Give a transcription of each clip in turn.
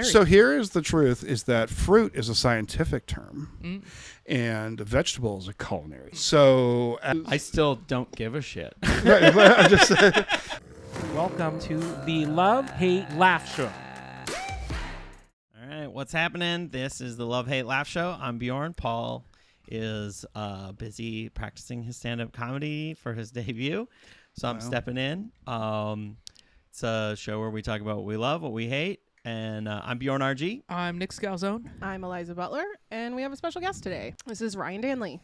So here is the truth: is that fruit is a scientific term, and vegetable is a culinary. So I still don't give a shit. I'm just saying. Welcome to the Love, Hate, Laugh Show. All right, what's happening? This is the Love, Hate, Laugh Show. I'm Bjorn. Paul is busy practicing his stand-up comedy for his debut, so I'm stepping in. It's a show where we talk about what we love, what we hate, and I'm Bjorn RG. I'm Nick Scalzone. I'm Eliza Butler, and we have a special guest today. This is Ryan Danley.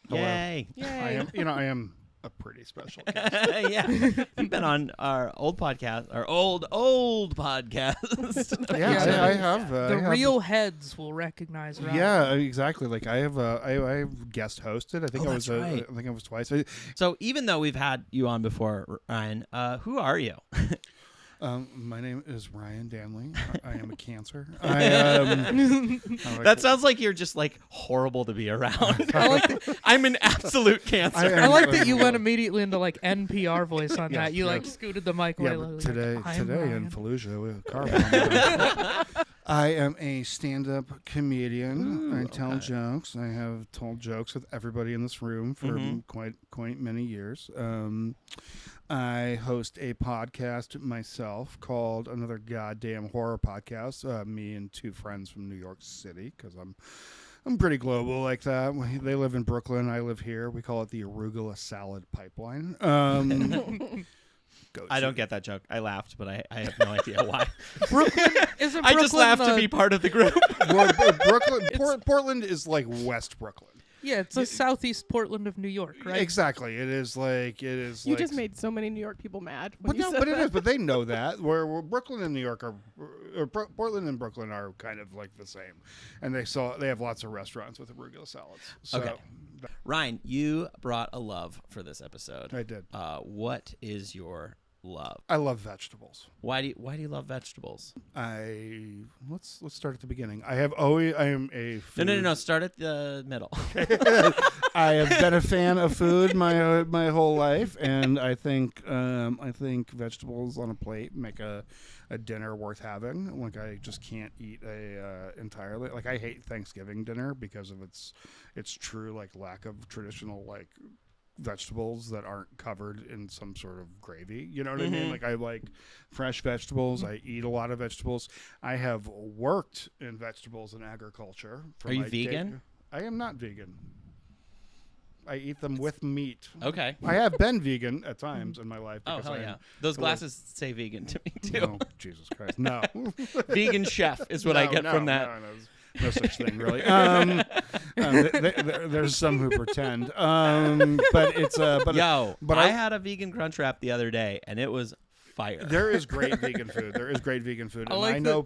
Hello. Yay! Yay! I am a pretty special guest. Yeah, you've been on our old podcast, our old podcast. Yeah, I have. The real heads will recognize Ryan. Yeah, exactly. Like I have guest hosted. I think I was. Right. I think I was twice. So even though we've had you on before, Ryan, who are you? My name is Ryan Danley. I am a Cancer. That sounds like you're just like horrible to be around. I'm an absolute Cancer. I like that you went immediately into like NPR voice on that. You like yes. scooted the mic away. Yeah, today in Fallujah with a car bomb. I am a stand-up comedian. I tell jokes. I have told jokes with everybody in this room for quite many years. I host a podcast myself called Another Goddamn Horror Podcast. Me and two friends from New York City, because I'm pretty global like that. They live in Brooklyn. I live here. We call it the arugula salad pipeline. Oh, I don't get that joke. I laughed, but I have no idea why. Isn't I just laughed to be part of the group. Portland is like West Brooklyn. Yeah, it's a southeast Portland of New York, right? Exactly. It is. You just made so many New York people mad. But it is. But they know that. Where Brooklyn and New York Portland and Brooklyn are kind of like the same, and they have lots of restaurants with arugula salads. So, okay. Ryan, you brought a love for this episode. I did. What is your love? I love vegetables. Why do you love vegetables? Let's start at the beginning. I am a food. No. Start at the middle. I have been a fan of food my whole life, and I think vegetables on a plate make a dinner worth having. Like I just can't eat entirely. Like I hate Thanksgiving dinner because of its true like lack of traditional like vegetables that aren't covered in some sort of gravy. You know what I mean? Like I like fresh vegetables. I eat a lot of vegetables. I have worked in vegetables and agriculture. Are you vegan? I am not vegan. I eat them with meat. Okay. I have been vegan at times in my life. Oh, hell yeah. Those glasses say vegan to me, too. Oh, Jesus Christ. No. Vegan chef is what I get from that. No such thing, really. There's some who pretend. But it's... I had a vegan crunch wrap the other day, and it was fire. There is great vegan food. I know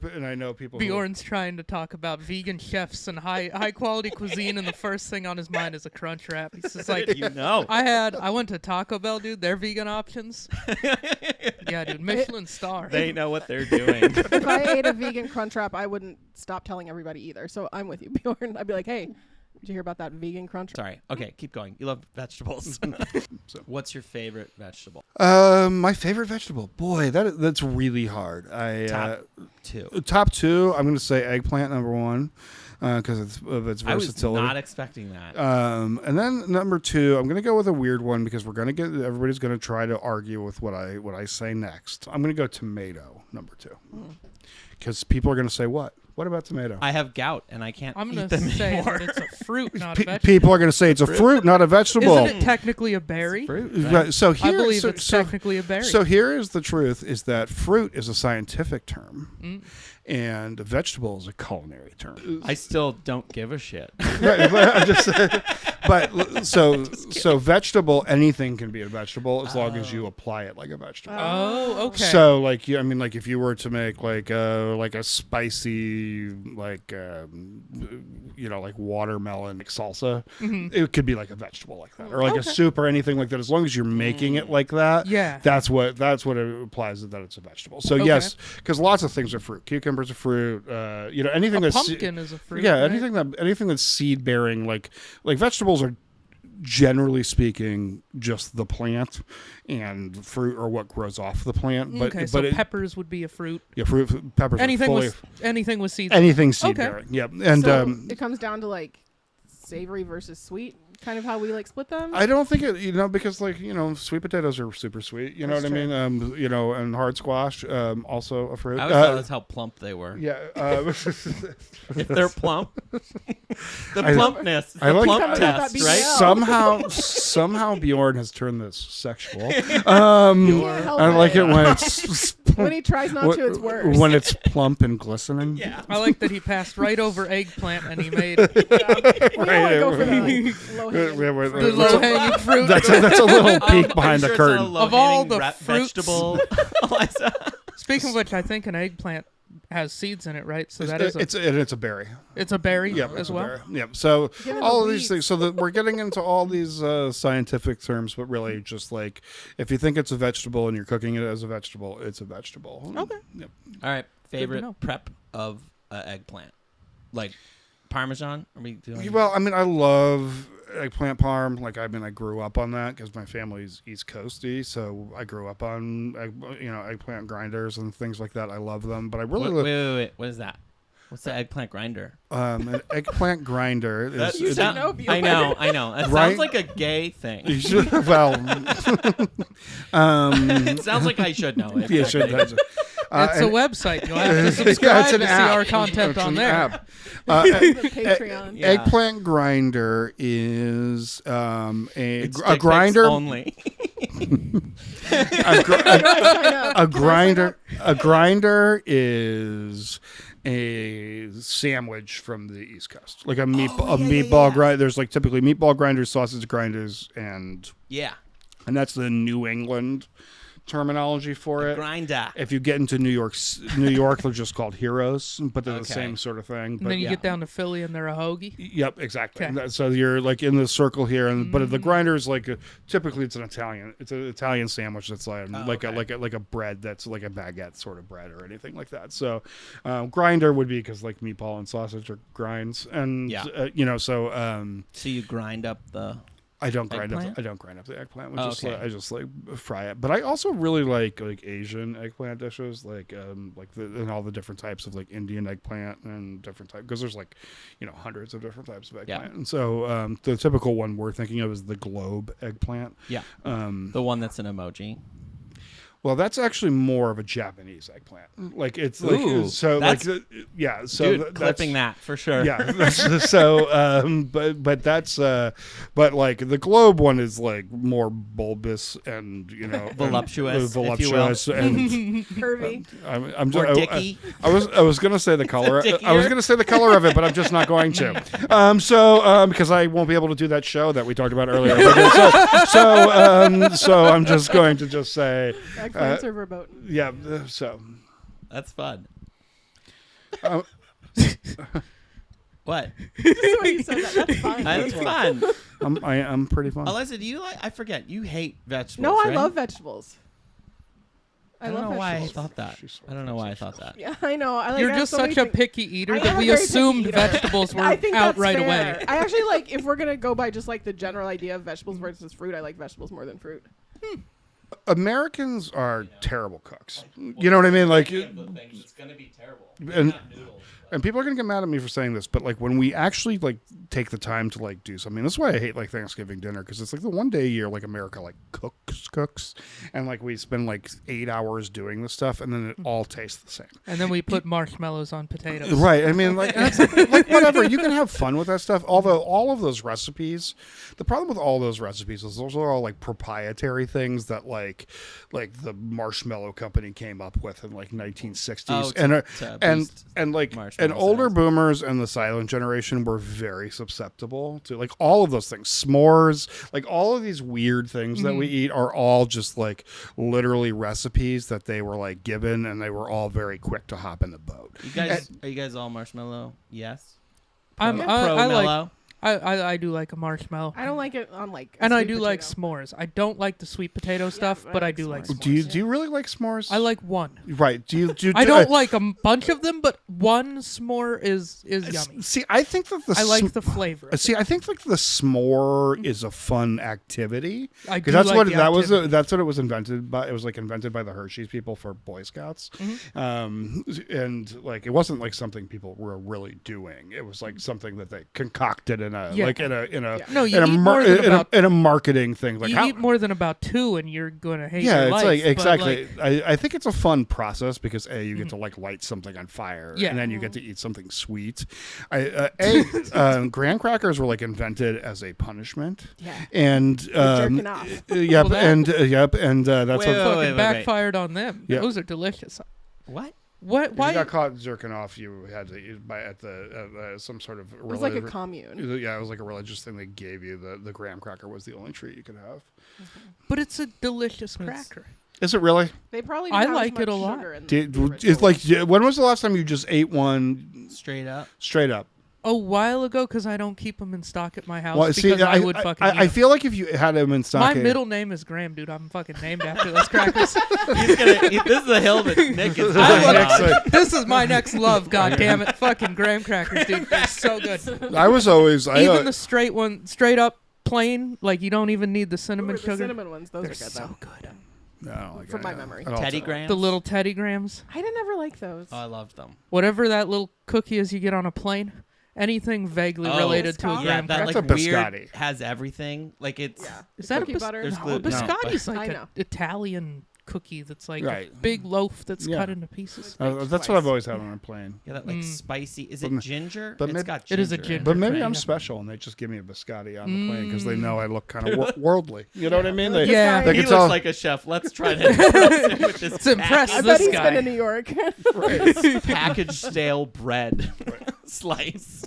people. Bjorn's trying to talk about vegan chefs and high quality cuisine, and the first thing on his mind is a crunch wrap. He's just like, I went to Taco Bell, dude. Their vegan options. Yeah, dude. Michelin star. They know what they're doing. If I ate a vegan crunch wrap, I wouldn't stop telling everybody either. So I'm with you, Bjorn. I'd be like, hey, did you hear about that vegan crunch? Sorry. Okay, keep going. You love vegetables. What's your favorite vegetable? My favorite vegetable? Boy, that's really hard. Top two, I'm going to say eggplant number one because of its versatility. I was not expecting that. And then number two, I'm going to go with a weird one because everybody's going to try to argue with what I say next. I'm going to go tomato number two because people are going to say what? What about tomato? I have gout, and I can't I'm eat going them to say anymore. that it's a fruit, not a vegetable. People are going to say it's a fruit, not a vegetable. Isn't it technically a berry? Fruit, Right. right? So I believe it's technically a berry. So here is the truth: is that fruit is a scientific term, and vegetable is a culinary term. I still don't give a shit. Right, so vegetable, anything can be a vegetable as long as you apply it like a vegetable. Oh, okay. So like if you were to make like a spicy like watermelon like salsa, it could be like a vegetable like that, or like a soup or anything like that. As long as you're making it like that, that's what it applies that it's a vegetable. So yes, because lots of things are fruit. Cucumber's a fruit. Anything that's pumpkin is a fruit. Yeah, right? anything that's seed bearing, like vegetables are generally speaking, just the plant, and fruit or what grows off the plant. But okay, so peppers would be a fruit. Yeah, peppers. Anything are with anything with seeds. Anything seed bearing. Yep. And so it comes down to like savory versus sweet. Kind of how we like split them. I don't think it, because like sweet potatoes are super sweet. You know That's what I mean? And hard squash, also a fruit. I always thought that's how plump they were. Yeah. If they're plump, the plumpness, the plump test, right? Somehow Bjorn has turned this sexual. I like it when it's when he tries not to. It's worse. When it's plump and glistening. Yeah. I like that he passed right over eggplant and he made. We don't want to go for the low-hanging fruit. That's a little peek behind the curtain. Of all the fruits, vegetable, Eliza. Speaking of which, I think an eggplant has seeds in it, right? So it's a berry. It's a berry as well. Berry. Yep. So all of these things. So that we're getting into all these scientific terms, but really just like if you think it's a vegetable and you're cooking it as a vegetable, it's a vegetable. Okay. Yep. All right. Favorite prep of eggplant, like Parmesan? Are we doing? Well, I mean, I love eggplant parm. Like, I mean, I grew up on that because my family's East Coasty, so I grew up on eggplant grinders and things like that. I love them, but I really wait. What is that? What's the eggplant grinder? An eggplant grinder is. I know. It sounds like a gay thing. You should, well, it sounds like I should know it. You should. It's a website. You'll have to subscribe to see our content on there. Patreon. Eggplant grinder is a grinder only. A grinder is a sandwich from the East Coast, like a meatball grinder. There's like typically meatball grinders, sausage grinders, and that's the New England terminology for it. Grinder. If you get into New York, they're just called heroes, but they're the same sort of thing. And then you get down to Philly, and they're a hoagie. Yep, exactly. Okay. So you're like in the circle here, and but the grinder is like typically it's an Italian sandwich that's like a bread that's like a baguette sort of bread or anything like that. So grinder would be because like meatball and sausage are grinds, and so you grind up the. I don't grind up the eggplant. I just like fry it. But I also really like Asian eggplant dishes, and all the different types of like Indian eggplant and different types, because there's hundreds of different types of eggplant. And so the typical one we're thinking of is the globe eggplant. Yeah. The one that's an emoji. Well, that's actually more of a Japananize eggplant. Like it's like so that's, like yeah. So dude, clipping that for sure. Yeah. So but that's but like the globe one is like more bulbous and voluptuous, and curvy. I'm more dicky. I was gonna say the color. I was gonna say the color of it, but I'm just not going to. Because I won't be able to do that show that we talked about earlier. So I'm just going to just say. Eggplants are verboten. Yeah, so that's fun. This What? is what you said. That's fun. That's fun. I'm pretty fun. Eliza, do you like? I forget. You hate vegetables. No, I right? love vegetables. I don't know why I thought that. I don't know why I thought that. Yeah, I know. You're just such a picky eater that we assumed vegetables were out right away. I actually like, if we're gonna go by just like the general idea of vegetables versus fruit, I like vegetables more than fruit. Americans are terrible cooks. You know what I mean? Like, it's gonna be terrible. And people are gonna get mad at me for saying this, but like when we actually like take the time to like do something, that's why I hate like Thanksgiving dinner, because it's like the one day a year like America like cooks, and like we spend like 8 hours doing this stuff, and then it all tastes the same. And then we put marshmallows on potatoes. Right. I mean, like that's like whatever. You can have fun with that stuff. Although all of those recipes, the problem with all those recipes is those are all like proprietary things that like the marshmallow company came up with in like 1960s, and older boomers and the silent generation were very susceptible to like all of those things. S'mores, like all of these weird things that we eat are all just like literally recipes that they were like given, and they were all very quick to hop in the boat. Are you guys all marshmallow? Yes. I I do like a marshmallow. I don't like it on like. And I do like s'mores. I don't like the sweet potato stuff, but I do like s'mores. Do you really like s'mores? I like one. Right. I don't like a bunch of them, but one s'more is yummy. See, I think that I like the flavor. I think like the s'more is a fun activity. Because that's what it was invented by. It was like invented by the Hershey's people for Boy Scouts, and like it wasn't like something people were really doing. It was like something that they concocted in a marketing thing. Like you eat more than about 2, and you're going to hate your your life. Like exactly. I think it's a fun process because you get to like light something on fire, and then you get to eat something sweet. Graham crackers were like invented as a punishment. Yeah. And jerking off. And that's what backfired on them. Yep. Those are delicious. What? What? Why? If you got caught jerking off, you had to eat at some sort of. It was like a commune. Yeah, it was like a religious thing they gave you. The graham cracker was the only treat you could have. But it's a delicious cracker. Is it really? They probably. I like it a lot. It's like, when was the last time you just ate one straight up? Straight up. A while ago, because I don't keep them in stock at my house. Well, because I would fucking. I feel like if you had them in stock, my middle name is Graham, dude. I'm fucking named after those crackers. This is a hill that Nick is. This is my next love. God damn it, fucking Graham crackers, dude. They're so good. I was always even the straight up plain. Like you don't even need the cinnamon sugar. The cinnamon ones, those They're are good. So though. good. No, I don't like from my memory. Teddy Grahams? The little Teddy Grahams. I didn't ever like those. Oh, I loved them. Whatever that little cookie is you get on a plane. Anything vaguely related to a graham that cracker. like weird has everything. Like it's is that cookie butter? No, biscotti's like an Italian cookie that's like a big loaf that's cut into pieces. That's what I've always had on a plane. Yeah, that like spicy. Is it ginger? But it's got ginger. It is a ginger. But maybe I'm special and they just give me a biscotti on the plane because they know I look kind of worldly. You know what I mean? They he looks like a chef. Let's try to with this. Let's impress I this bet he's guy. been to New York. Packaged stale bread slice.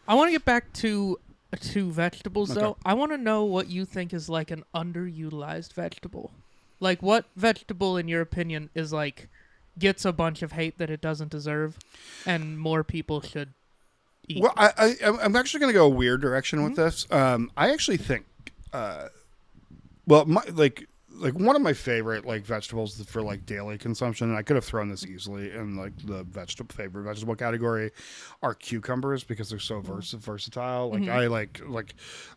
I want to get back to vegetables though. I want to know what you think is like an underutilized vegetable. Like what vegetable in your opinion is like gets a bunch of hate that it doesn't deserve and more people should eat? Well, I'm actually going to go a weird direction with this. I actually think one of my favorite like vegetables for like daily consumption, and I could have thrown this easily in like the favorite vegetable category, are cucumbers because they're so versatile. Like I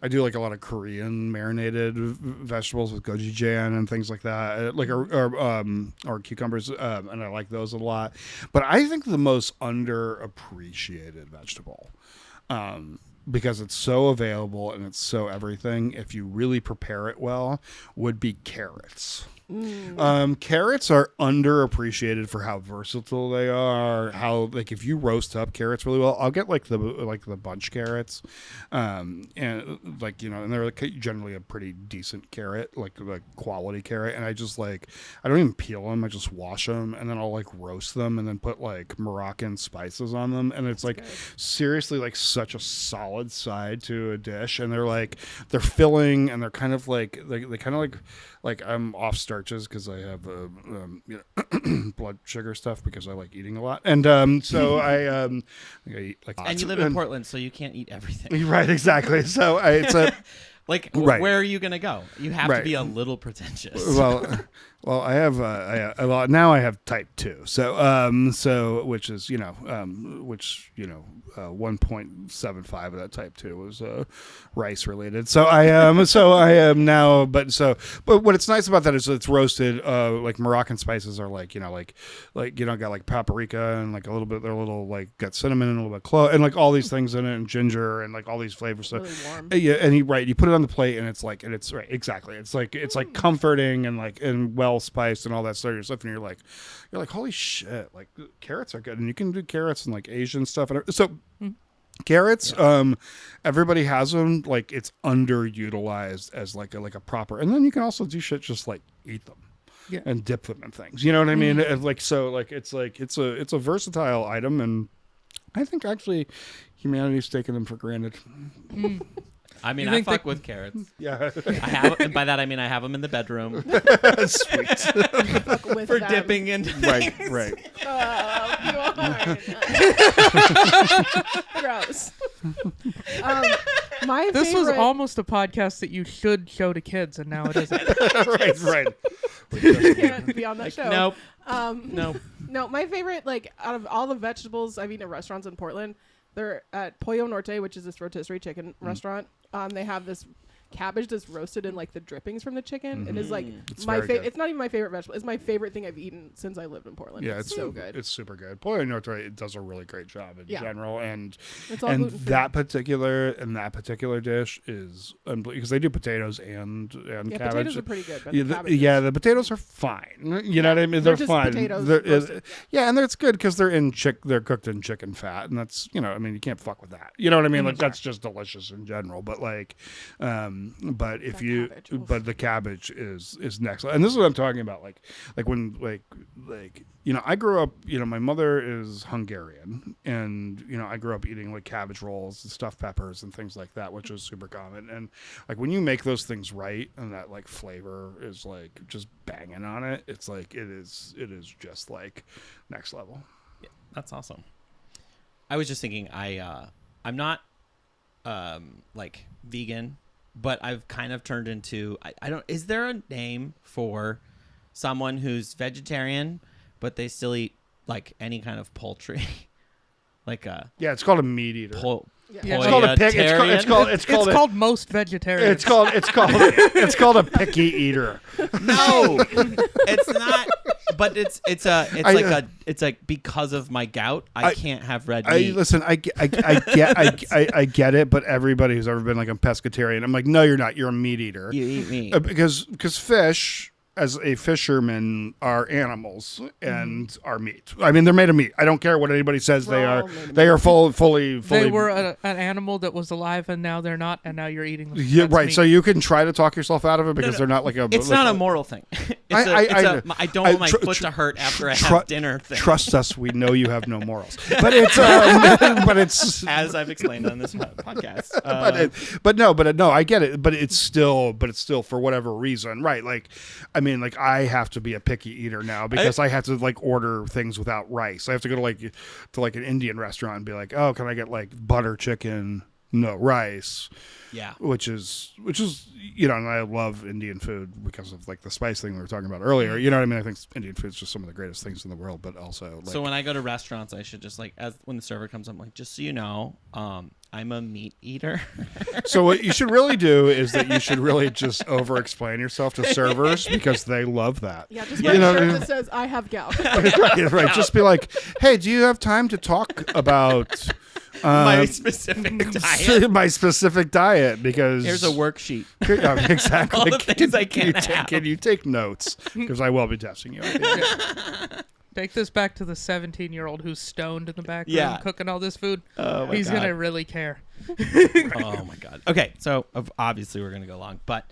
do like a lot of Korean marinated vegetables with gochujang and things like that, or cucumbers, and I like those a lot. But I think the most underappreciated vegetable, because it's so available and it's so everything, if you really prepare it well, would be carrots. Carrots are underappreciated for how versatile they are. How like if you roast up carrots really well, I'll get like the bunch carrots, and like and they're like generally a pretty decent carrot, like quality carrot. And I don't even peel them. I just wash them and then I'll like roast them and then put like Moroccan spices on them. And it's like seriously like such a solid side to a dish. And they're filling and they're kind of like they kind of like I'm off starches because I have blood sugar stuff because I like eating a lot, and so I eat like. And you live in Portland, so you can't eat everything. Right, exactly. So it's a where are you gonna go? You have to be a little pretentious. Well, I have now I have type 2. So which is 1.75 of that type 2 was rice related. So I am now, but what it's nice about that is it's roasted. Like Moroccan spices are got like paprika and like a little bit. They're a little like got cinnamon and a little bit clove and like all these things in it and ginger and like all these flavors. So really warm. Yeah, and you put it on the plate and it's right exactly. It's like comforting and well spiced and all that sort of stuff, and you're like holy shit, like carrots are good, and you can do carrots and like Asian stuff, and so carrots, everybody has them. Like it's underutilized as like a proper, and then you can also do shit just like eat them. Yeah. And dip them in things. You know what I mean? And it's a versatile item, and I think actually humanity's taken them for granted. I mean, I fuck with carrots. Yeah. And by that I mean I have them in the bedroom. Sweet. For dipping into Right. Gross. My This was favorite- almost a podcast that you should show to kids, and now it isn't. right. You can't be on that show. Nope. Nope. No, my favorite, like, out of all the vegetables I've eaten at restaurants in Portland, they're at Pollo Norte, which is this rotisserie chicken restaurant. They have this cabbage that's roasted in, like, the drippings from the chicken. It is, like, It's my very good. It's not even my favorite vegetable. It's my favorite thing I've eaten since I lived in Portland. Yeah, it's so good. It's super good. Pollo Norte it does a really great job in general, and It's all and gluten-free. that particular dish is because they do potatoes and Yeah, cabbage. potatoes are pretty good. But Yeah, the cabbage the potatoes are fine. You know what I mean? They're They're just fine. potatoes They're- roasted. yeah, and that's good because they're cooked in chicken fat, and that's I mean you can't fuck with that. You know what I mean? Like that's just delicious in general. But like, but if you cabbage, oof. but the cabbage is next. And this is what I'm talking about. Like when I grew up. My mother is Hungarian, and I grew up eating like cabbage rolls and stuffed peppers and things like that, which is super common. And like when you make those things right, and that like flavor is like just banging on it, it's like it is just like next level. Yeah, that's awesome. I was just thinking, I'm not like vegan, but I've kind of turned into I don't. Is there a name for someone who's vegetarian but they still eat like any kind of poultry? Like It's called a meat eater. Yeah. It's called a pig. It's called most vegetarians. It's called a picky eater. No, it's not. But it's like because of my gout, I can't have red meat. Listen, I get it, but everybody who's ever been like a pescatarian, I'm like, no, you're not. You're a meat eater. You eat meat Because fish, as a fisherman, are animals and are meat. I mean, they're made of meat. I don't care what anybody says they are. They are fully. They were an animal that was alive, and now they're not, and now you're eating them. Yeah, That's right. meat. So you can try to talk yourself out of it because they're not like a. It's like not a moral thing. I don't want my foot to hurt after I have dinner thing. Trust us, we know you have no morals. But it's as I've explained on this podcast. but no, I get it. But it's still for whatever reason, right? Like, I mean, like I have to be a picky eater now because I have to like order things without rice. I have to go to like an Indian restaurant and be like, oh, can I get like butter chicken, no rice? Yeah. Which is and I love Indian food because of like the spice thing we were talking about earlier. You know what I mean? I think Indian food is just some of the greatest things in the world, but also like, so when I go to restaurants, I should just like when the server comes, I'm like, just so you know, I'm a meat eater. So what you should really do is that you should really just over-explain yourself to servers because they love that. Yeah, just wear a shirt that says "I have gout." right. Just be like, hey, do you have time to talk about my specific diet? My specific diet, because Here's a worksheet. Exactly. All the things I can't have. Can you take notes? Because I will be testing you. Take this back to the 17-year-old who's stoned in the back room Yeah. cooking all this food. Oh my He's God. gonna really care. Oh my God. Okay, so obviously we're gonna go long, but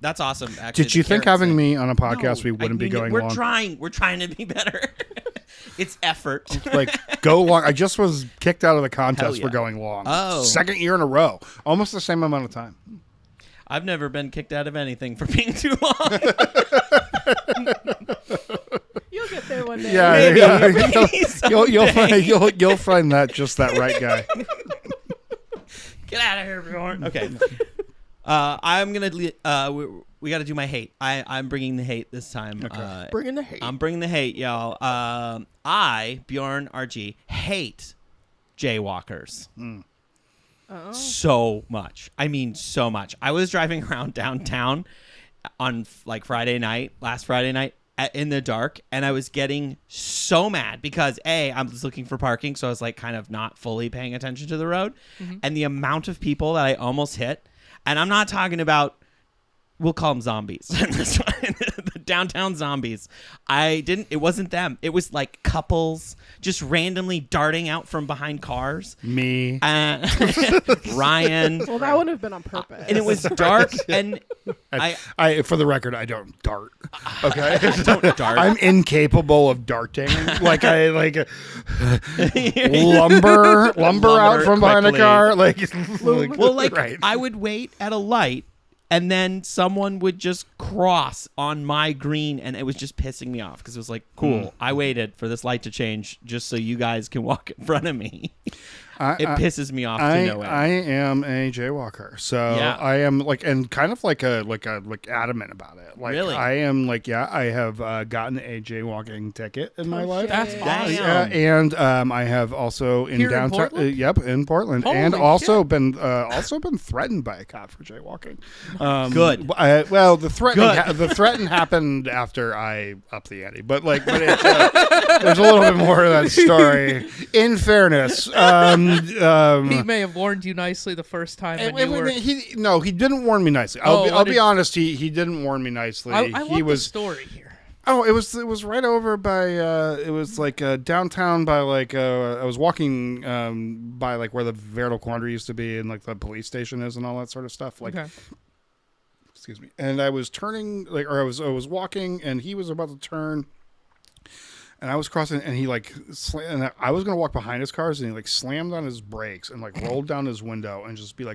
that's awesome. Actually, Did you the think carrot having thing. me on a podcast No, we wouldn't be going we're long? We're trying to be better. It's effort. Like, go long. I just was kicked out of the contest Hell yeah. for going long. Oh. Second year in a row. Almost the same amount of time. I've never been kicked out of anything for being too long. You'll get there one day. Yeah, Maybe you'll find that just that right guy. Get out of here, Bjorn. Okay. I'm gonna. We got to do my hate. I'm bringing the hate this time. Okay. Bringing the hate. I'm bringing the hate, y'all. I, Bjorn RG, hate jaywalkers. Oh. So much. I mean, so much. I was driving around downtown on like last Friday night in the dark, and I was getting so mad because I was looking for parking, so I was like kind of not fully paying attention to the road, and the amount of people that I almost hit, and I'm not talking about, we'll call them zombies. The downtown zombies. It wasn't them. It was like couples just randomly darting out from behind cars. Me. Ryan. Well, that wouldn't have been on purpose. And it was dark, and I for the record, I don't dart. Okay, don't dart. I'm incapable of darting. Like lumber out from behind a quickly. car. Right. I would wait at a light, and then someone would just cross on my green, and it was just pissing me off because it was like, cool, I waited for this light to change just so you guys can walk in front of me. It pisses me off to no end. I am a jaywalker, so I am and kind of adamant about it. Like, really? I am I have gotten a jaywalking ticket in my life. That's awesome. And I have also in Here downtown. in Portland? Yep, in Portland, Holy and also shit. been threatened by a cop for jaywalking. Good. The threaten happened after I upped the ante, but it's, there's a little bit more to that story. In fairness, he may have warned you nicely the first time. He didn't warn me nicely. I'll be honest. He didn't warn me nicely. I want the story here. Oh, it was right over by it was downtown by I was walking by where the Veritable Quandary used to be and the police station is and all that sort of stuff. Okay. Excuse me. And I was turning I was walking and he was about to turn. And I was crossing, and he and I was gonna walk behind his cars, and he slammed on his brakes and rolled down his window and just he's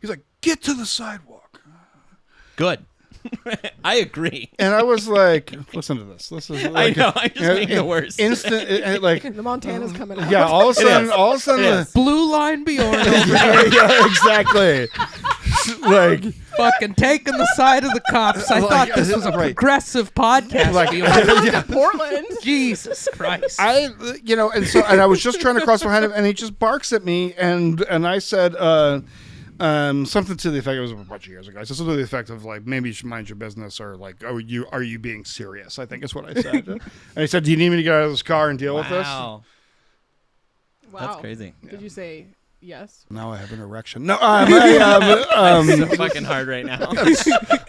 like, "Get to the sidewalk." Good. I agree. And I was like, "Listen to this. This is." I know. I just make it worse. Instant, the Montana's coming out. Yeah, all of a sudden, Blue line Bjorn over here. yeah, exactly. Fucking taking the side of the cops. I thought this was a progressive podcast. Portland. Jesus Christ. And I was just trying to cross behind him, and he just barks at me, and I said something to the effect, it was a bunch of years ago. I said something to the effect of maybe you should mind your business, or are you being serious? I think is what I said. And he said, "Do you need me to get out of this car and deal with this?" Wow. That's crazy. Did you say yes? Now I have an erection. No, I'm so fucking hard right now.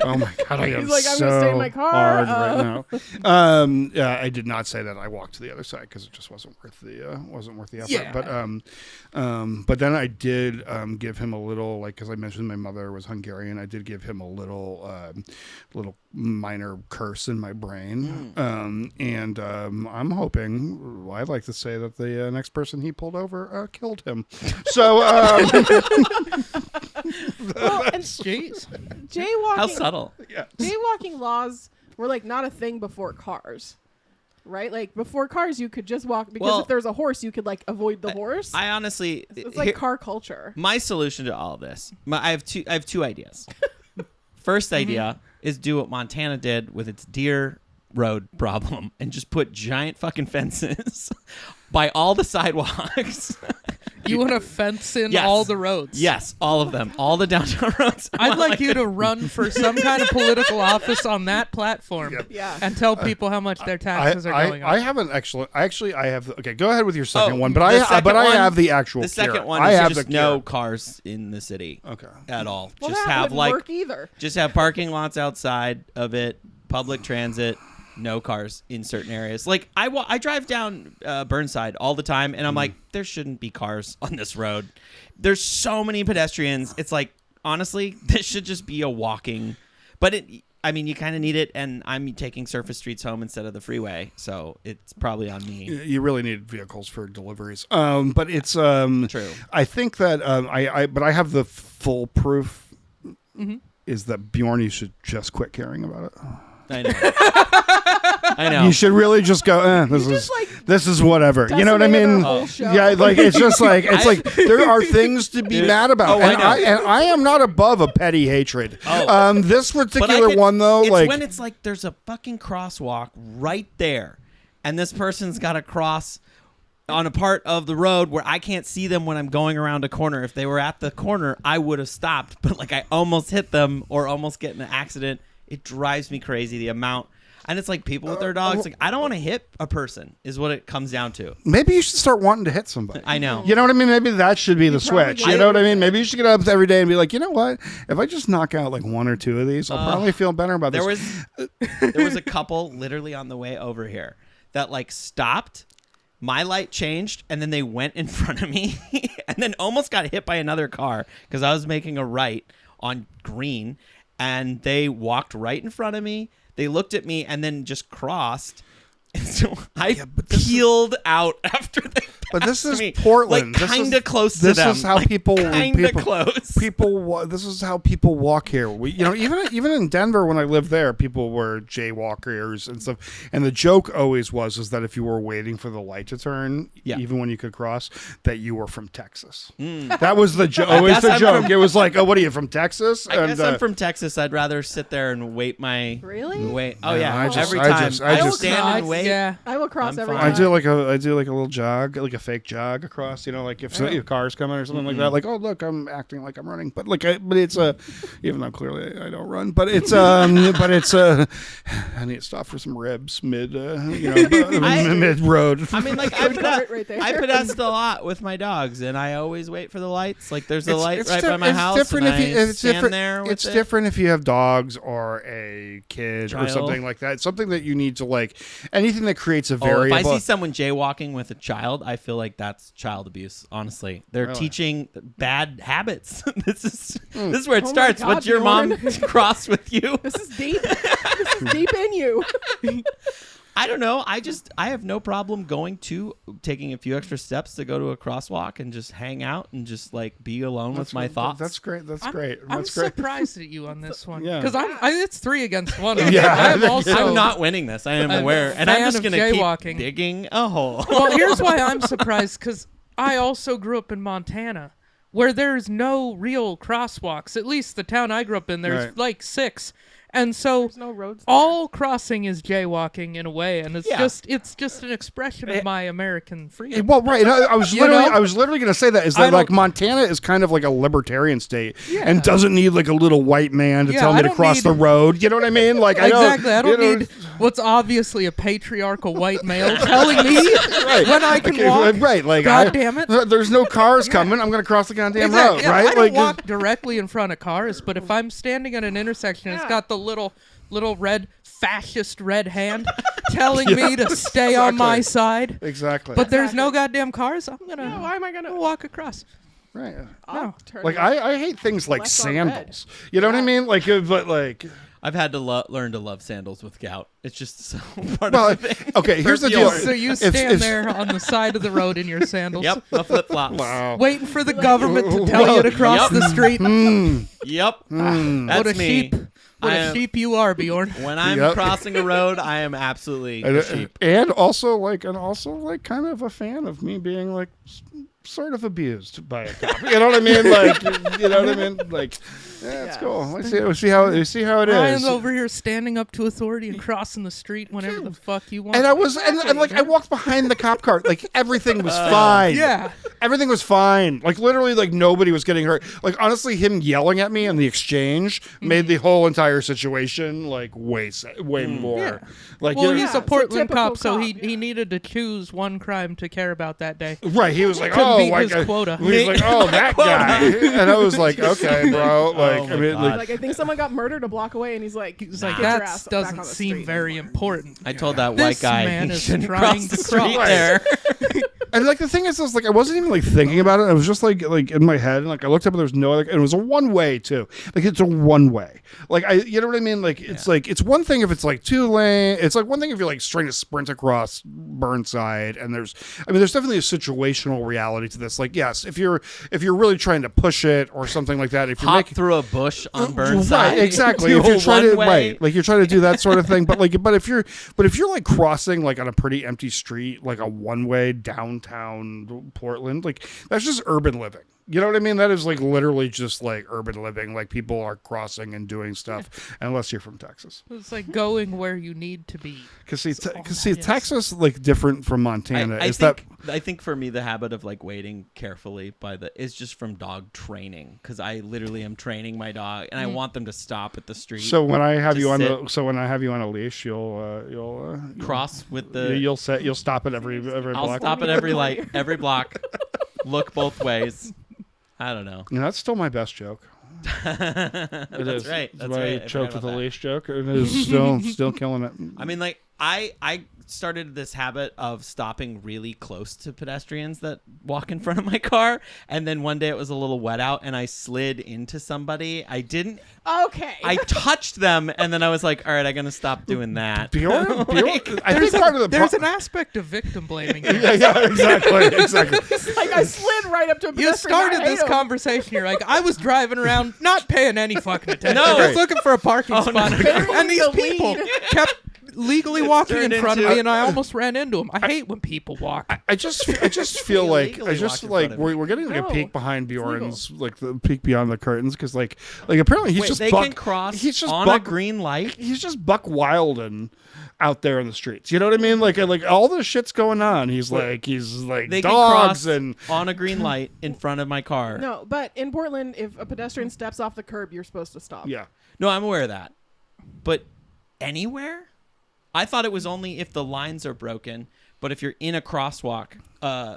Oh my god, I am He's like, I'm so gonna stay in my car. hard right now. Yeah, I did not say that. I walked to the other side because it just wasn't worth the effort. Yeah. But then I did give him a little, because I mentioned my mother was Hungarian. I did give him a little minor curse in my brain. And I'm hoping, I'd like to say that the next person he pulled over killed him. So, Well, and Jeez. jaywalking. How subtle. yeah. Jaywalking laws were not a thing before cars, right? Before cars, you could just walk because if there's a horse, you could avoid the horse. I honestly, it's car culture. My solution to all of this, I have two ideas. First idea is do what Montana did with its deer road problem and just put giant fucking fences by all the sidewalks. You want to fence in Yes. all the roads? Yes, all of them. All the downtown roads. I'd like you to run for some kind of political office on that platform Yeah. and tell people how much their taxes are going up. I haven't actually. I have. Okay, go ahead with your second one. But the I second one- have the actual. The second cure. one I is have just the no cure. cars in the city. Okay. At all. Well, just that have wouldn't work either. Just have parking lots outside of it, public transit, no cars in certain areas. I drive down Burnside all the time, and I'm like, there shouldn't be cars on this road. There's so many pedestrians. It's honestly, this should just be a walking. But you kind of need it, and I'm taking surface streets home instead of the freeway, so it's probably on me. You really need vehicles for deliveries. But it's True. I think that I have the full proof is that Bjorn, you should just quit caring about it. I know. I know. You should really just go. This is whatever. You know what I mean? Yeah, it's just there are things to be mad about, and I am not above a petty hatred. This particular one though, it's when it's there's a fucking crosswalk right there, and this person's got to cross on a part of the road where I can't see them when I'm going around a corner. If they were at the corner, I would have stopped, but I almost hit them or almost get in an accident. It drives me crazy, the amount. And it's people with their dogs. I don't want to hit a person is what it comes down to. Maybe you should start wanting to hit somebody. I know. You know what I mean? Maybe that should be the switch. You know what I mean? Maybe you should get up every day and be like, you know what? If I just knock out one or two of these, I'll probably feel better about this. There was a couple literally on the way over here that stopped. My light changed, and then they went in front of me and then almost got hit by another car because I was making a right on green. And they walked right in front of me. They looked at me and then just crossed. And so I peeled out after they But this is me. Portland. Like kind of close to this them. This is how like, people close. This is how people walk here. Even in Denver when I lived there, people were jaywalkers and stuff. And the joke always was that if you were waiting for the light to turn, even when you could cross, that you were from Texas. That was the always the joke. It was like, oh, what are you from Texas? I guess I'm from Texas. I'd rather sit there and wait my wait. Oh yeah, every time I will stand and wait. Yeah, I will cross every time. I do like a little jog, like a fake jog across. Like if your car's coming or something like that. Like, oh look, I'm acting like I'm running, but it's even though clearly I don't run, but it's I need to stop for some ribs mid mid road. I mean, like I pedest a lot with my dogs, and I always wait for the lights. Like there's a light right by my house. It's different if you have dogs or a kid or something like that. It's something that you need to like anything that creates a variable. If I see someone jaywalking with a child, I feel like that's child abuse. Honestly, they're teaching bad habits. This is where it starts. God, What's your mom cross with you? This is deep. This is deep in you. I don't know. I have no problem taking a few extra steps to go to a crosswalk and just hang out and just like be alone with my thoughts. That's great. I'm surprised at you on this one. Yeah. Because it's 3-1. Yeah. I'm not winning this. I am aware. And I'm just going to keep digging a hole. Well, here's why I'm surprised. Because I also grew up in Montana where there's no real crosswalks. At least the town I grew up in, there's like 6. And so no roads all crossing is jaywalking in a way, and it's just an expression of my American freedom. Well, right. I was literally going to say that is that like Montana is kind of like a libertarian state and doesn't need like a little white man to tell me to cross the road. You know what I mean? Like exactly. I don't need what's obviously a patriarchal white male telling me when I can walk. Right. Like God damn it. There's no cars coming. I'm going to cross the goddamn road. Right. I don't walk directly in front of cars, but if I'm standing at an intersection, it's got the little red fascist red hand telling me to stay on my side. Exactly. But there's no goddamn cars. Why am I gonna walk across? Right. Like I hate things like sandals. You know what I mean? Like, but like. I've had to learn to love sandals with gout. It's just so part of the thing. Okay, here's the deal. So you stand there on the side of the road in your sandals. Yep, the flip-flops. Wow. Waiting for the government to tell you to cross the street. Yep. That's what a me. sheep. What a sheep you are, Bjorn. When I'm crossing a road, I am absolutely a sheep. And also kind of a fan of me being like sort of abused by a cop. You know what I mean? Like, you know what I mean? Like, yeah, it's cool. Let's see how it is. Ryan's over here standing up to authority and crossing the street whenever the fuck you want. And I was, and like, I walked behind the cop car. Like, everything was fine. Yeah. Everything was fine. Like, literally, like, nobody was getting hurt. Like, honestly, him yelling at me in the exchange made the whole entire situation, like, way more. Yeah. Like, well, he's a Portland cop, so he needed to choose one crime to care about that day. Right. He was like, beat his quota. He was like, oh, that guy. And I was like, okay, bro. Like, I mean, I think someone got murdered a block away, and he's like, that doesn't seem very important. I told that white guy man he is shouldn't trying cross the to street cross. there. And like the thing is, like I wasn't even like thinking about it. I was just like in my head, and like I looked up and there was no other. And it was a one way too. Like it's a one way. Like you know what I mean? Like it's like it's one thing if it's like 2 lane. It's like one thing if you're like trying to sprint across Burnside. And there's definitely a situational reality to this. Like yes, if you're really trying to push it or something like that, if you're hop through a bush on Burnside, right? Exactly. If you're trying to like you're trying to do that sort of thing, but if you're like crossing like on a pretty empty street, like a one way downtown Portland, like that's just urban living. You know what I mean? That is like literally just like urban living. Like people are crossing and doing stuff, unless you're from Texas. It's like going where you need to be. Because Texas, like different from Montana. I think for me the habit of like waiting carefully is just from dog training. Because I literally am training my dog, and I want them to stop at the street. So when I have you on a leash, you'll cross with the. You'll stop at every block. I'll stop at every light, every block. Look both ways. I don't know. That's still my best joke. That's right. That's my right. choked with a leash joke. It is still killing it. I mean, like I started this habit of stopping really close to pedestrians that walk in front of my car, and then one day it was a little wet out and I slid into somebody. I didn't. Okay. I touched them, and then I was like, all right, I'm going to stop doing that. Bjorn, I think part of the there's an aspect of victim blaming. yeah, exactly. It's like I slid right up to a pedestrian. You started I hate this him. conversation. You're like, I was driving around, not paying any fucking attention. No. Just looking for a parking spot, Burying and these the people lead. kept legally walking in turned front of into- me, and I almost ran into them. I hate when people walk. I just feel like illegally walk in front of we're getting like No, a peek behind it's Bjorn's like the peek beyond the curtains because like apparently he's Wait, just they buck, can cross he's just on buck, a green light? He's just buck wilding out there in the streets. You know what I mean? Like all this shit's going on. He's like They can dogs cross and on a green light in front of my car. No, but in Portland, if a pedestrian steps off the curb, you're supposed to stop. yeah. No, I'm aware of that. But anywhere? I thought it was only if the lines are broken, but if you're in a crosswalk,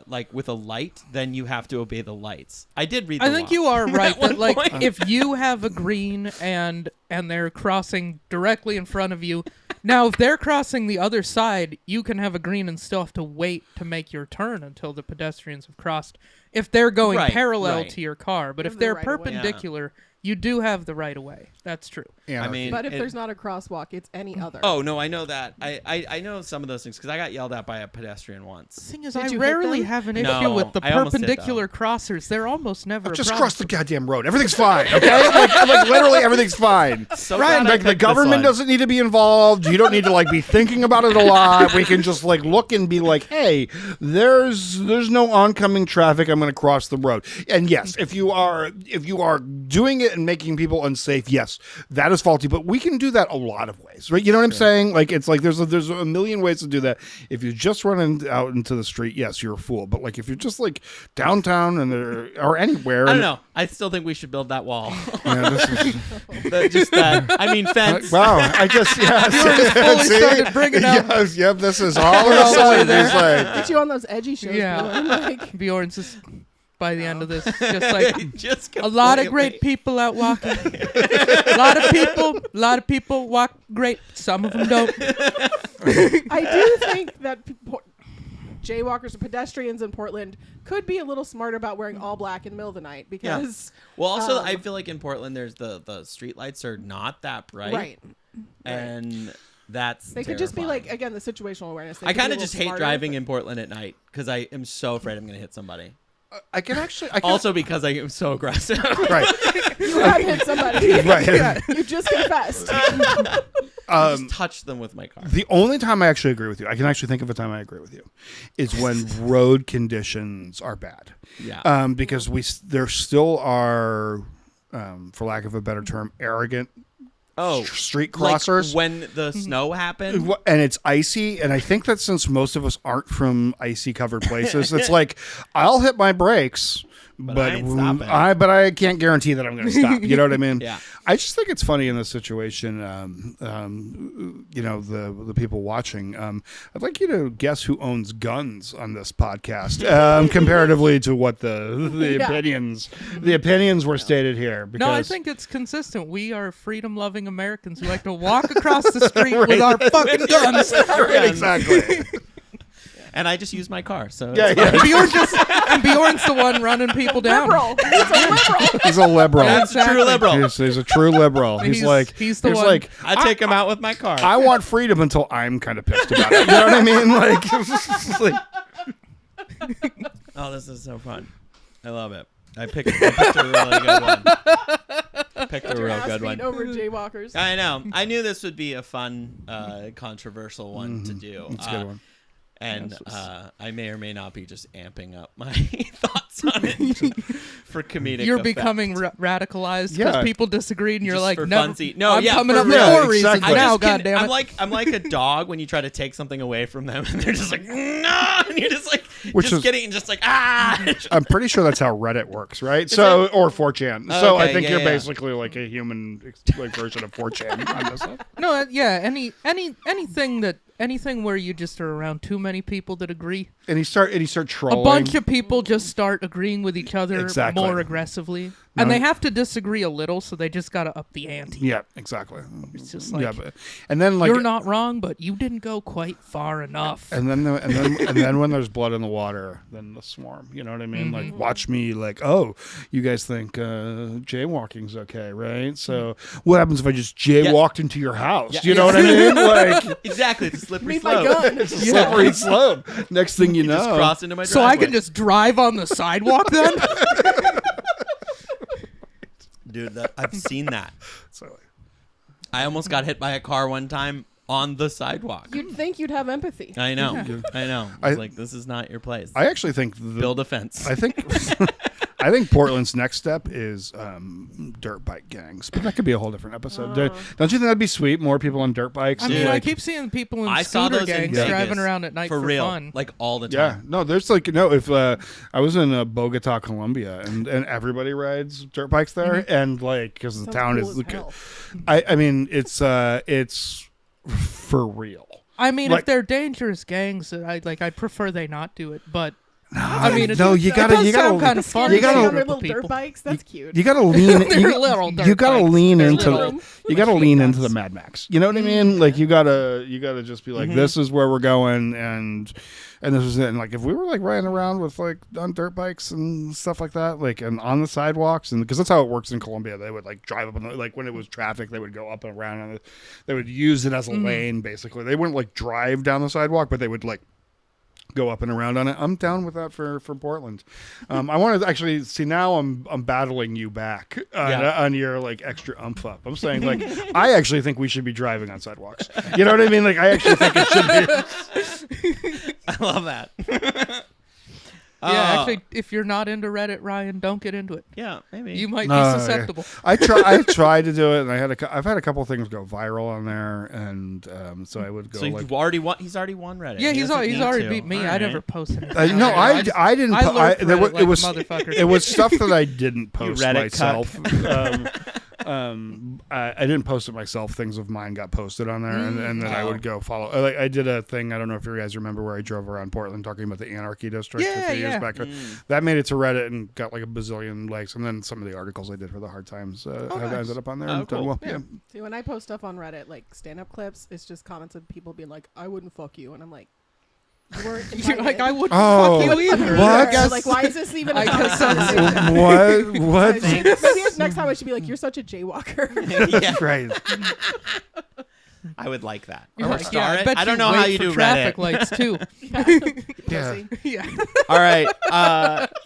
like with a light, then you have to obey the lights. I did read the I think law. you are right At one that like point. if you have a green and they're crossing directly in front of you, now if they're crossing the other side, you can have a green and still have to wait to make your turn until the pedestrians have crossed. If they're going Right, parallel right. to your car, but if Have the they're right of way. perpendicular, you do have the right of way. That's true. I mean, But if there's not a crosswalk, it's any other. Oh no, I know that. I know some of those things because I got yelled at by a pedestrian once. Thing is, Did I you hit rarely them? have an No, issue with the I almost did, perpendicular crossers. They're almost never a Just problem. cross the goddamn road. Everything's fine. Okay, like literally everything's fine. So Ryan, glad I Like the picked this government one. doesn't need to be involved. You don't need to like be thinking about it a lot. We can just like look and be like, hey, there's no oncoming traffic. I'm going to cross the road. And yes, if you are doing it and making people unsafe, yes, that is faulty. But we can do that a lot of ways, right? You know what I'm saying? Like it's like there's a million ways to do that. If you just run out into the street, yes, you're a fool. But like if you're just like downtown or anywhere, I don't know. I still think we should build that wall. Yeah, this is, Just that. I mean, fence. wow, I just fully see? started bringing up- Yes, yep, this is all of a all the way sudden. there. It's like, Get you on those edgy shows. Yeah. Bjorn, like, Bjorn's just by the end of this, just like Just a lot of completely- great people out walking. A lot of people walk great. Some of them don't. I do think that jaywalkers and pedestrians in Portland could be a little smarter about wearing all black in the middle of the night because Well, also, I feel like in Portland, there's the street lights are not that bright, right. And that's They could just be terrifying. like, again, the situational awareness. They I could be kind a of just little hate smarter, driving but- in Portland at night because I am so afraid I'm going to hit somebody. I can Also because I am so aggressive. right. You have hit somebody. Right. You just confessed. I just touch them with my car. The only time I actually agree with you, I can actually think of a time I agree with you, is when road conditions are bad. Yeah. Because there still are, for lack of a better term, arrogant street crossers. Like when the snow happened. And it's icy, and I think that since most of us aren't from icy covered places, it's like I'll hit my brakes, but I ain't stopping. I can't guarantee that I'm going to stop. You know what I mean? Yeah. I just think it's funny in this situation. You know, the people watching. I'd like you to guess who owns guns on this podcast, comparatively to what the opinions were stated here. Because No, I think it's consistent. We are freedom-loving Americans who like to walk across the street with our fucking guns. Right, exactly. And I just use my car. So Yeah, it's yeah. And Bjorn's the one running people down. Liberal. He's a liberal. He's a liberal. That's a true liberal. He's a true liberal. He's the one. like, I take him out with my car. I want freedom until I'm kind of pissed about it. You know what I mean? Like, Oh, this is so fun. I love it. I picked a really good one. Picked a Your real ass good beat one. over jaywalkers. I know. I knew this would be a fun, controversial one to do. it's a good one. And I may or may not be just amping up my thoughts on it for comedic You're effect. becoming radicalized because Yeah. people disagreed, and you're Just like, for no, funsies. No, I'm yeah, coming for up with real. more reasons Exactly. now. just can- Goddammit. I'm like a dog when you try to take something away from them, and they're just like, no, and you're just like, Which just is- kidding, and just like, ah. I'm pretty sure that's how Reddit works, right? So or 4chan. So I Okay, think yeah, you're yeah. basically like a human like version of 4chan on this one. No, yeah, anything where you just are around too many people that agree. And he start trolling. A bunch of people just start agreeing with each other Exactly. more aggressively. And they have to disagree a little, so they just got to up the ante. Yeah, exactly. It's just like, and then like you're not wrong, but you didn't go quite far enough. And then when there's blood in the water, then the swarm. You know what I mean? Like, watch me. Like, oh, you guys think jaywalking's okay, right? So what happens if I just jaywalked into your house? You know what I mean? Like, exactly, it's a slippery Need slope. my gun. it's a slippery slope. Next thing you know, just cross into my driveway. So I can just drive on the sidewalk then? Dude, I've seen that. So, I almost got hit by a car one time on the sidewalk. You'd think you'd have empathy. I know. I know. It's like, this is not your place. I actually think build a fence. I think Portland's next step is dirt bike gangs, but that could be a whole different episode. Don't you think that'd be sweet? More people on dirt bikes. I mean, I keep seeing people in scooter gangs driving around at night for real, fun, like all the time. Yeah, no, there's like if I was in Bogota, Colombia, and everybody rides dirt bikes there, and like because the town is, I mean, it's for real. I mean, if they're dangerous gangs, I prefer they not do it, but. I mean, you gotta sound kind of fun. You gotta on their little dirt bikes. That's cute. You gotta lean. You gotta lean into the Mad Max. You know what I mean? Like you gotta just be like, this is where we're going, and this is it. And like if we were like riding around with like on dirt bikes and stuff like that, like and on the sidewalks, and because that's how it works in Colombia, they would like drive up and like when it was traffic, they would go up and around, and they would use it as a lane. Basically, they wouldn't like drive down the sidewalk, but they would like go up and around on it. I'm down with that for Portland. I want to actually see now. I'm battling you back on your like extra umph up. I'm saying like I actually think we should be driving on sidewalks. You know what I mean? Like I actually think it should be. I love that. Yeah, actually, if you're not into Reddit, Ryan, don't get into it. Yeah, maybe you might be susceptible. Yeah. I tried to do it, and I've had a couple of things go viral on there, and so I would go. So you've already won. He's already won Reddit. Yeah, he's already beat me. Right. I never posted. No, I didn't. It was motherfucker. It was stuff that I didn't post myself. I didn't post it myself. Things of mine got posted on there, and then I would go follow. Like I did a thing. I don't know if you guys remember where I drove around Portland talking about the Anarchy District a few years back. That made it to Reddit and got like a bazillion likes. And then some of the articles I did for the Hard Times have ended up on there. Oh, cool. See, when I post stuff on Reddit, like stand-up clips, it's just comments of people being like, "I wouldn't fuck you," and I'm like. You're like, I wouldn't fuck you either. What? Like, why is this even a conversation? What? Maybe next time I should be like, you're such a jaywalker. Yeah, right. I would like that. I don't know how you do traffic Reddit. lights too. Yeah. All right.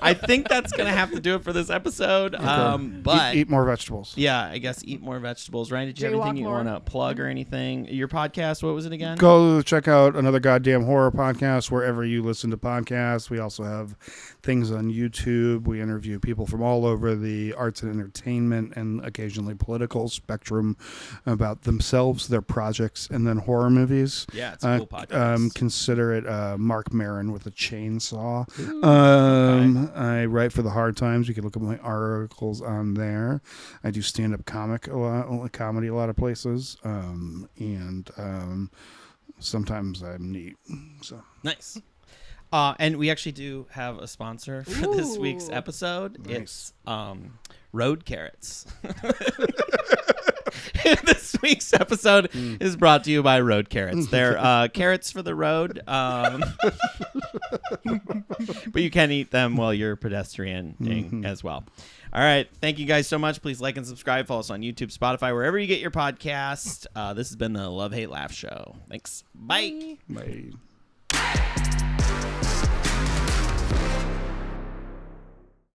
I think that's gonna have to do it for this episode. Okay. But eat more vegetables. Yeah, I guess eat more vegetables. Ryan, did you have anything you want to plug or anything? Your podcast, what was it again? Go check out Another Goddamn Horror Podcast wherever you listen to podcasts. We also have things on YouTube. We interview people from all over the arts and entertainment and occasionally political spectrum about themselves, their projects, and then horror movies. Yeah, it's a cool podcast. Consider it Mark Maron with a chainsaw. Okay. I write for the Hard Times. You can look at my articles on there. I do stand-up comedy a lot of places, and sometimes I'm neat. So nice. And we actually do have a sponsor for this week's episode. Nice. It's Road Carrots. This week's episode is brought to you by Road Carrots. They're carrots for the road, but you can eat them while you're pedestrianing as well. All right. Thank you guys so much. Please like and subscribe. Follow us on YouTube, Spotify, wherever you get your podcast. This has been the Love, Hate, Laugh Show. Thanks. Bye. Bye.